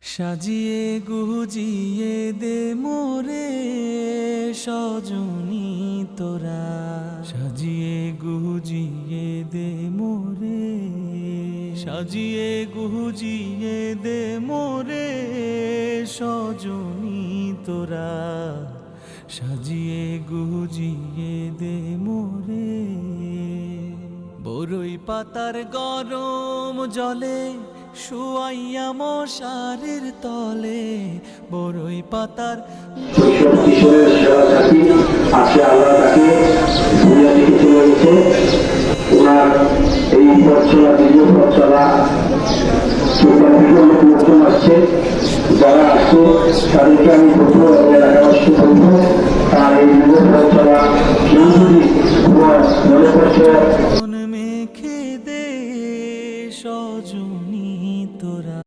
সাজিয়ে গুজিয়ে দে মোরে সজনী তোরা, সাজিয়ে গুজিয়ে দে মোরে, সাজিয়ে গুজিয়ে দে মোরে সজনী তোরা, সাজিয়ে গুজিয়ে দে মোরে। বরই পাতার গরম জলে শুয়াইয়া মশারির তলে, বরই পাতার আজকে আল্লাহ তাকে দুনিয়া থেকে চলে গেছে। ওনার এই পথ চলা দীর্ঘ পথ চলা সেখান থেকে অনেক লোকজন আসছে। যারা আসছে তাদেরকে আমি বলবো এবং এলাকাবাসীকে বলবো তার এই দীর্ঘ পথ চলা কেউ যদি মনে করছে